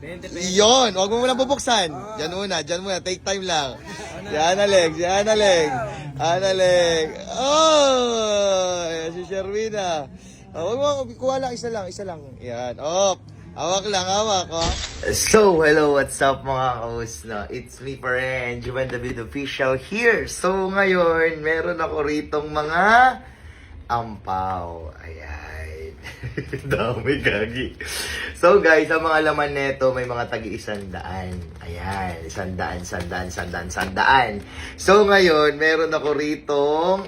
20 pesos. Yun, huwag mo muna bubuksan. Diyan muna, take time lang. Si Analeg. Analeg. Oh! Ayan, si Sherwina. Oh, huwag mo, kuha lang, isa lang. Yan, hawak lang, oh. So, hello, what's up mga kaus, no? It's me pa rin, Juven David Official here. So, ngayon, meron ako ritong mga ampaw. Ayan. Dami gagi. So guys, ang mga laman neto may mga tagi-100. Ayan, 100. So ngayon, meron ako ritong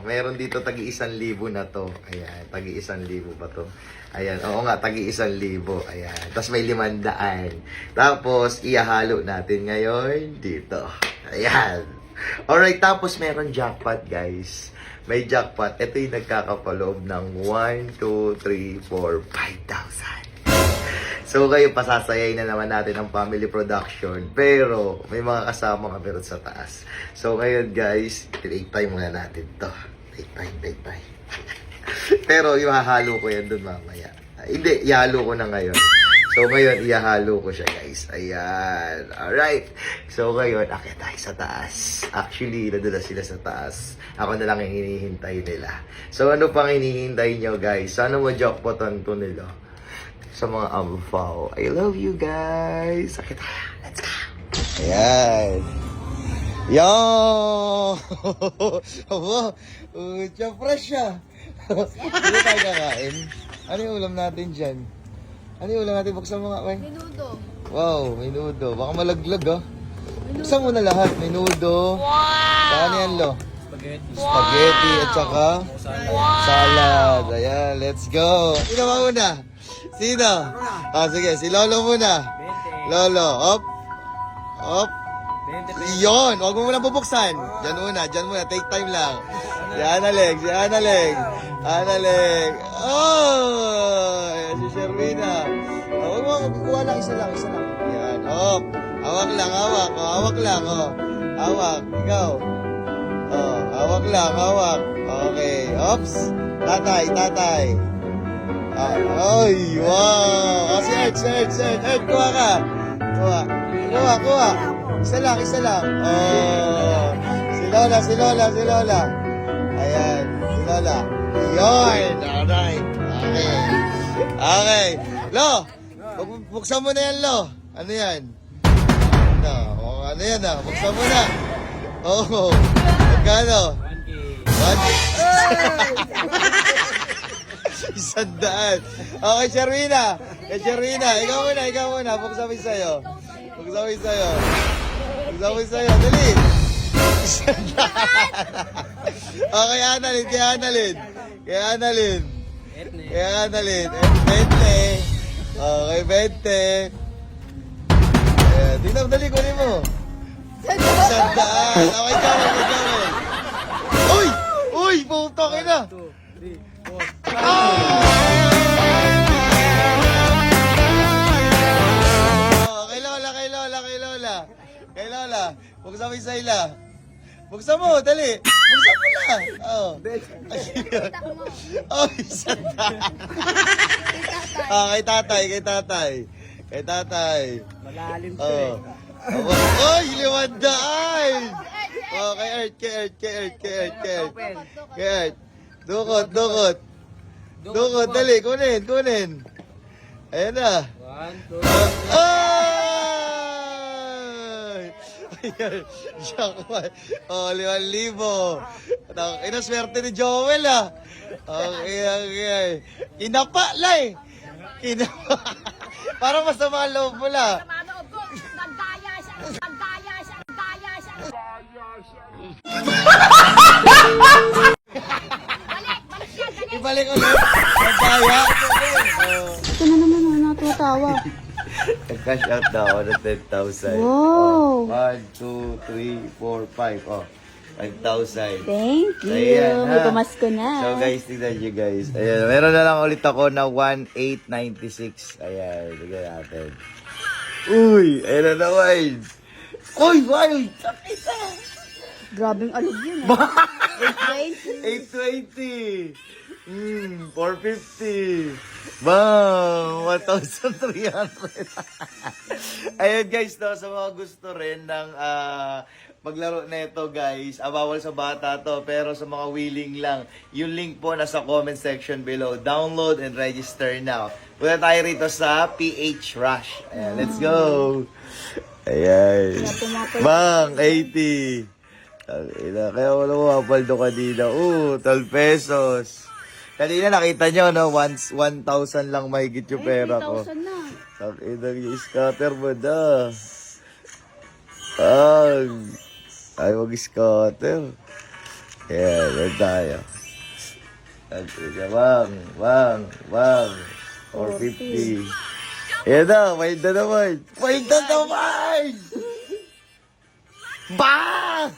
meron dito tagi-1,000 na to. Ayan, tagi-1,000 pa to. Ayan, oo nga, tagi-1,000. Ayan, tapos may 500. Tapos, ihahalo natin ngayon dito. Ayan. Alright, tapos meron jackpot, guys. May jackpot. Ito yung nagkakapaloob ng 1, 2, 3, 4, 5,000. So, kayo, pasasayay na naman natin ang family production. Pero, may mga kasama kami rin sa taas. So, ngayon, guys, take time muna natin to. Take time. Pero, ihahalo ko yan dun mamaya. Hindi, ihalo ko na ngayon. So, ngayon, ihahalo ko siya, guys. Ayan. Alright. So, ngayon, akit tayo sa taas. Actually, nadula sila sa taas. Ako na lang yung hinihintay nila. So, ano pang hinihintay nyo, guys? Sana ma-jackpotan to nila sa mga ampaw. I love you, guys. Akit tayo. Let's go. Ayan. Yo! Ucha, fresh siya. Hindi tayo kakain. Ano yung ulam natin dyan? Ano yung ulam natin? Buksan mo nga, May. Menudo. Wow, menudo. Baka malaglag, ah. Buksan mo na lahat. Menudo. Wow! Saan yan, Lo? Spaghetti at saka salad. Ayan, let's go. Sino ba muna? Sino? Sige, si Lolo muna. 20. Lolo, hop. 20 pesos. Yun, huwag mo muna bubuksan. Diyan muna, take time lang. Si Analeg. Oh! Ayan, si Sherwina. Huwag mo, kuha lang, isa lang. Yan, hawak lang. Hawak, ikaw. Hawak lang. Okay, ops. Tatay. Ay, wow. Si Ert, kuha ka. Kuha. Isa lang. Si Lola. Ayan, si Lola. Yun, alright. Okay. Lo, buksan mo na yan, Lo. Ano yan? Ano yan, buksan mo na. Magkano? 1K. 100. Okay, Sherwina. Ikaw muna. Buksan mo sa'yo. Dali. 100. Okay, Kaya Annalyn. 20. Okay, 20. Ayan, tingnan, dali, kunin mo. 100. Okay, gawin. Uy, putang ina. 2, 3, 4. Kay Lola. Buksan mo yung Sayla. Buksan mo, dali. Buksan mo na. Kay tatay. Malalim to eh. Oy, 500. Kay Ert. Dukot. Dali, kunin. Ayan na. 1, 2, Ayan, jackpot. 5,000. Inaswerte ni Joel, ah. Okay. Kinapa, lay. Parang masama ang loob mo, la. Manood ko, nagdaya siya. Balik siya, dali. Ibalik ulit. Nagdaya. Ito na naman, natutawa. Nag-cash out na ako ng 10,000. Wow. 1, 2, 3, 4, 5. 5,000. Thank you. Ayan, May ha. pamasko na. So guys, tignan nyo guys. Ayan, meron na lang ulit ako na 1,896. Ayan, tignan natin. Uy, ayan na naman. Uy, wild! Sakit ah! Grabing alog yun. 820. 820! 450. Bang! 1,300. Ayun guys, no, sa mga gusto rin ng maglaro na ito guys, bawal sa bata to, pero sa mga willing lang, yung link po nasa comment section below. Download and register now. Punta tayo rito sa PH Rush. Ayan, let's go! Ayan. Bang! 80. Kaya wala mo mapaldo kanina. 12 pesos. Kanina nakita nyo, no? 1,000 lang mahigit yung pera ko. 3,000 na. Takinang yung scatter mo na. Ay, mag-scatter. Ayan, yan tayo. Bang. 450. Ayan na, may na naman. May na naman! Bang!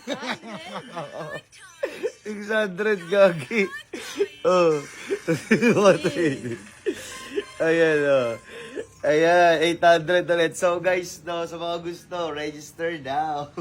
600 gagi. Oh. Ayan, oh. Ayan, 800 ulit. So guys, no, sa mga gusto, register now.